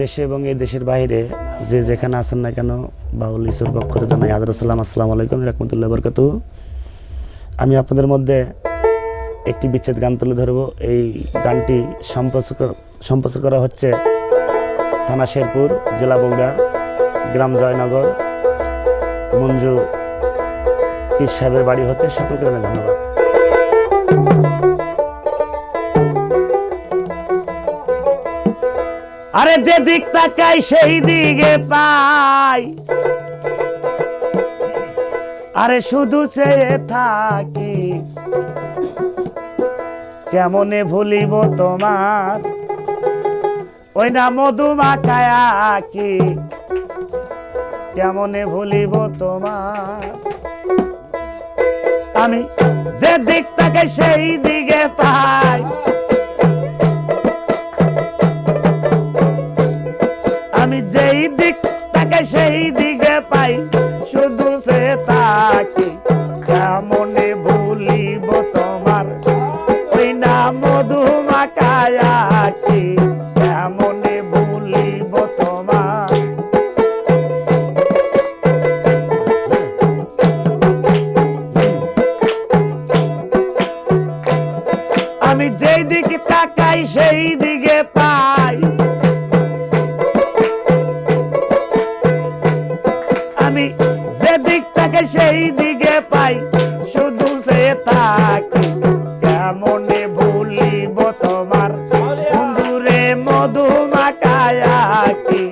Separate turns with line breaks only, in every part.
দেশে এবং এই দেশের বাইরে যে যেখানে আছেন না কেন বাউল ইসুর পক্ষ থেকে জানাই আদর সালাম, আসসালামু আলাইকুম রাহমাতুল্লাহি ওয়া বারাকাতুহু। আমি আপনাদের মধ্যে একটি বিচ্ছেদ গান তুলে ধরব। এই গানটি সম্প্রচার করা হচ্ছে থানা শেরপুর, জেলা বগুড়া, গ্রাম জয়নগর, মঞ্জু পীর সাহেবের বাড়ি হতে। সকলকে ধন্যবাদ। আরে যে দিক তাকাই সেই দিকে পাই, আরে শুধু চেয়ে থাকি কেমনে ভুলিব তোমার ওই না মধুমাখায়া কি, কেমনে ভুলিব তোমার। আমি যে দিক তাকাই সেই দিকে পাই, আমি যেই দিক তাকে সেই দিকে পাই, শুধু সে তাকে কেমনে ভুলিব তোমার ওই না মধুমাখায়া কি, কেমনে ভুলিব তোমার। আমি যেই দিকে তাকাই সেই দিকে পাই, আমি যে দিক থেকে সেই দিকে পাই, শুধু সে থাকি কেমনে ভুলিব তোমার বন্ধুরে মধুমাখায়া কি,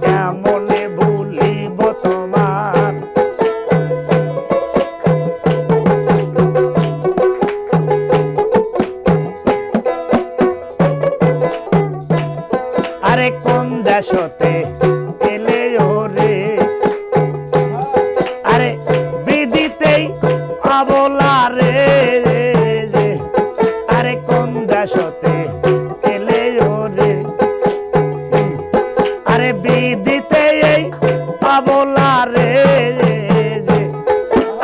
কেমনে ভুলিব তোমার। আরে কোন দেশতে এলে ওরে, আরে বিদিতেই অবলা রে, আরে কোন দেশতে এলে ওরে, আরে বিদিতে এই অবলা রে,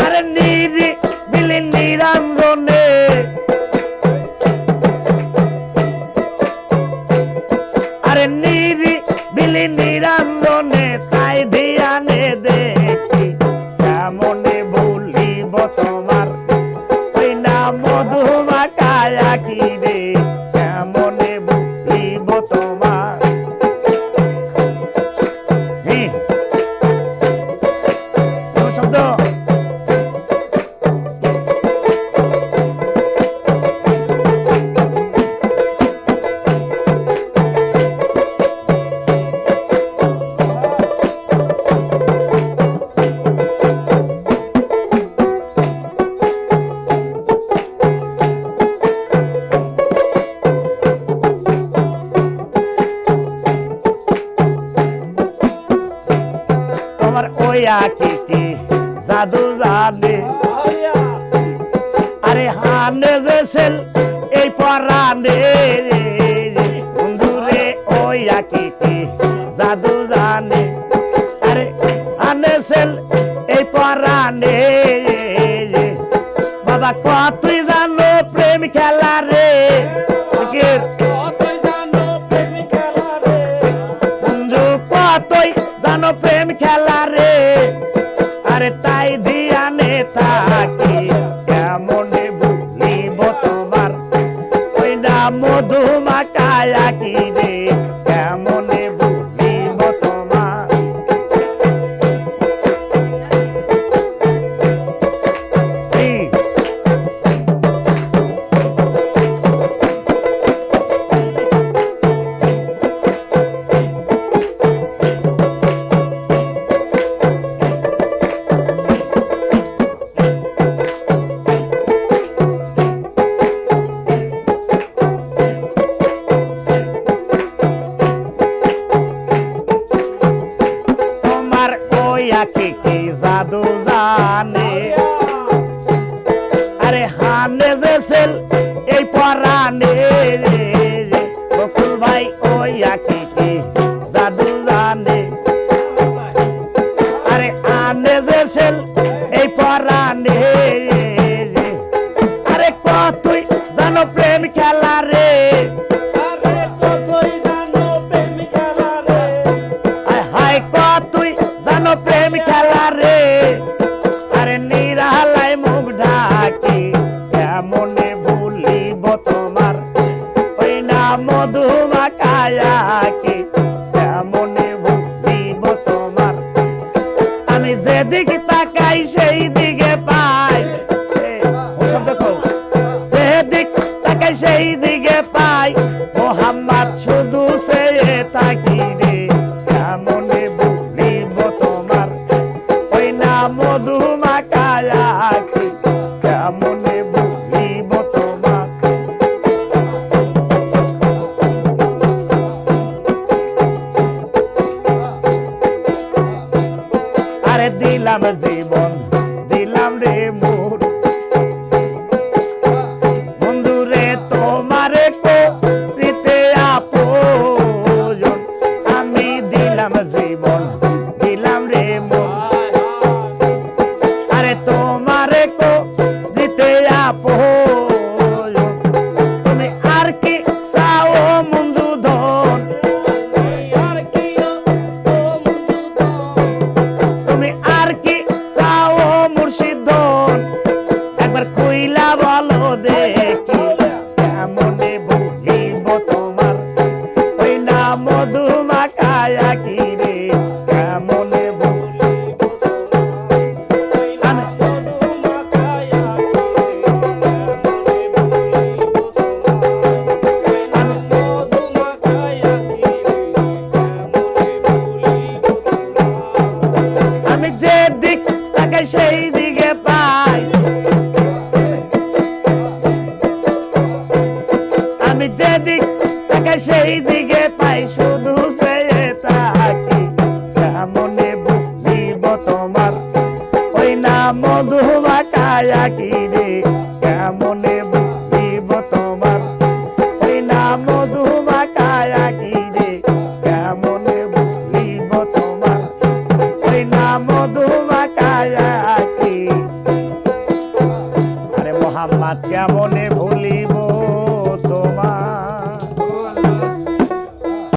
আরে নিরি বিলি নিরঞ্জনে, আরে নিরি বিলি নিরঞ্জনে তাই ধ্যানে দেখি কেমনে ভুলিব তোমার ওই না মধুমাখায়া কি রে, কেমনে ভুলিব তোমার। শব্দ তোমার ওই আঁকি জাদু জানে, আরে হানে যেসেল এই পরানে বন্ধুরে ওই আঁকি জাদু জানে, আরে হানে সেল এই পরানে। বাবা কতই জানো প্রেম খেলা রে, বন্ধু কতই জানো প্রেম খেলা রে, আরে তাই ধ্যানে থাকি কেমনে ভুলিব তোমার ওই না মধুমাখায়া কি রে, কেমনে ভুলিব তোমার। মধু মাখায়া কি কেমনে ভুলিব তোমার আমি যেদিকে তাকাই সেই দিকে পাই যেদিক তাকাই সেই দিকে পাই মোহাম্মদ শুধু চেয়ে থাকি রে কেমনে ভুলিব তোমার ওই না মধু মাখায়া কি কেমনে ভুলিব তোমার আরে দিলাম জীবন দিলাম রে মোর বন্ধু রে তোমারে করিতে আপন আমি দিলাম জীবন দিলাম রে মোর আরে তোমারে করিতে আপন তুমি আর কি চাও বন্ধু ধন তুমি আর কি চাও মুর্শিদ ধন একবার কইলা বলো দেখি কেমনে ভুলিব তোমার ওই না মধু মাখায়া কি রে কেমনে ভুলিব আমি আমি যে দিক তাকাই সেই দিকে পাই আমি যে দিক তাকাই সেই দিকে পাই শুধু চেয়ে থাকি কেমনে ভুলিব তোমার ওই না মধু মাখায়া কি রে কেমনে ভুলিব তোমার ওই না মধু মাখায়া কি রে কেমনে ভুলিব তোমার ওই না মধু মাখায়া কি আরে মোহাম্মদ কেমনে ভুলিব